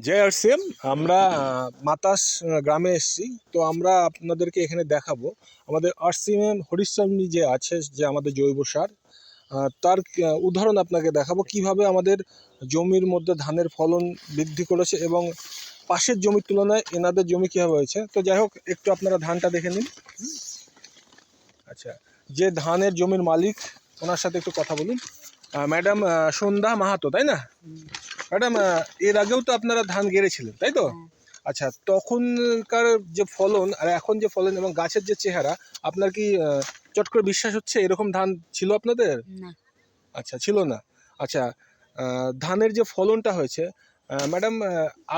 জয় RCM. আমরা মাতাস গ্রামে এসেছি। তো আমরা আপনাদেরকে এখানে দেখাবো আমাদের আরসিএম হরিশ্চন্দ্রী যে আছে, যে আমাদের জৈব সার, তার উদাহরণ আপনাকে দেখাবো কিভাবে আমাদের জমির মধ্যে ধানের ফলন বৃদ্ধি করেছে এবং পাশের জমির তুলনায় এনাদের জমি কীভাবে হয়েছে। তো যাই হোক, একটু আপনারা ধানটা দেখে নিন। আচ্ছা, যে ধানের জমির মালিক, ওনার সাথে একটু কথা বলুন। ম্যাডাম সন্ধ্যা মাহাতো, তাই না ম্যাডাম? এর আগেও তো আপনারা ধান গেড়েছিলেন, তাই তো? আচ্ছা, তখনকার যে ফলন আর এখন যে ফলন এবং গাছের যে চেহারা, আপনার কি চট করে বিশ্বাস হচ্ছে এরকম ধান ছিল আপনাদের? না। আচ্ছা, ছিল না। আচ্ছা, ধানের যে ফলনটা হয়েছে, ম্যাডাম,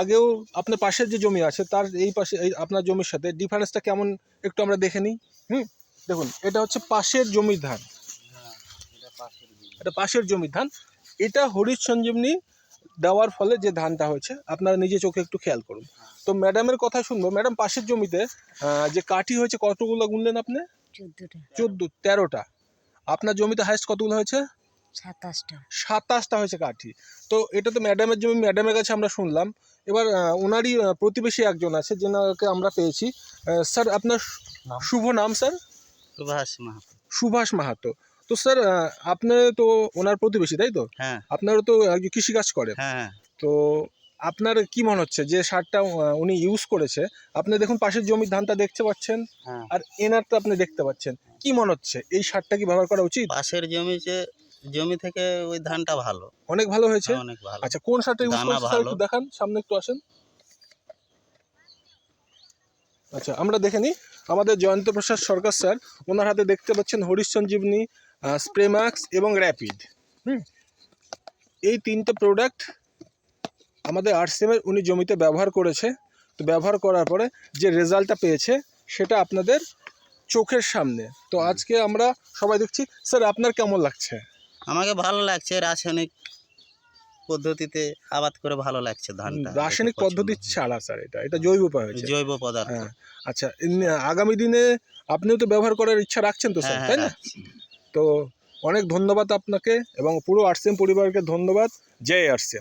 আগেও আপনার পাশের যে জমি আছে তার এই পাশে এই আপনার জমির সাথে ডিফারেন্সটা কেমন একটু আমরা দেখে নিই। দেখুন, এটা হচ্ছে পাশের জমির ধান, এটা পাশের জমির ধান। এটা হরিশ সঞ্জীবনী দেওয়ার ফলে যে ধানটা হয়েছে, আপনারা নিজে চোখে একটু খেয়াল করুন। তো ম্যাডামের কথা শুনবো। ম্যাডাম, পাশের জমিতে যে কাঠি হয়েছে কতগুলো গুনলেন আপনি? 13টা। আপনার জমিতে হাইস্ট কতগুলো হয়েছে? 27টা হয়েছে কাঠি। তো এটা তো ম্যাডামের জমি, ম্যাডামের কাছে আমরা শুনলাম। এবার ওনারই প্রতিবেশী একজন আছে, যেনাকে আমরা পেয়েছি। স্যার, আপনার শুভ নাম স্যার? সুভাষ মাহাতো। তো স্যার, আপনি তো ওনার প্রতিবেশী, তাই তো? হ্যাঁ। আপনারও তো কৃষিকাজ করেন। হ্যাঁ। তো আপনার কি মনে হচ্ছে যে সারটা উনি ইউজ করেছে? আপনি দেখুন, পাশের জমির ধানটা দেখতে পাচ্ছেন, আর এনারটা আপনি দেখতে পাচ্ছেন। কি মনে হচ্ছে, এই সারটা কি ব্যবহার করা উচিত? পাশের জমি থেকে ওই ধানটা ভালো, অনেক ভালো হয়েছে। অনেক ভালো। আচ্ছা, কোন সারটা ইউজ দানা করেছে স্যার একটু ভালো। দেখান, সামনে একটু আসেন। আচ্ছা, আমরা দেখে নিই। আমাদের জয়ন্ত প্রসাদ সরকার স্যার, ওনার হাতে দেখতে পাচ্ছেন হরিশ সঞ্জীবনী, স্প্রেম্যাক্স এবং র্যাপিড। এই 3টে প্রোডাক্ট আমাদের আরসিএমের উনি জমিতে ব্যবহার করেছে। তো ব্যবহার করার পরে যে রেজাল্টটা পেয়েছে সেটা আপনাদের চোখের সামনে। তো আজকে আমরা সবাই দেখছি। স্যার, আপনার কেমন লাগছে? আমাকে ভালো লাগছে, রাসায়নিক পদ্ধতিতে আবাদ করে ভালো লাগছে ধানটা। রাসায়নিক পদ্ধতি ছাড়া স্যার, এটা জৈব উপায় হয়েছে, জৈব পদার্থ। হ্যাঁ। আচ্ছা, আগামী দিনে আপনিও তো ব্যবহার করার ইচ্ছা রাখছেন তো স্যার, তাই না? তো অনেক ধন্যবাদ আপনাকে এবং পুরো আরসিএম পরিবারকে ধন্যবাদ। জয় আরসিএম।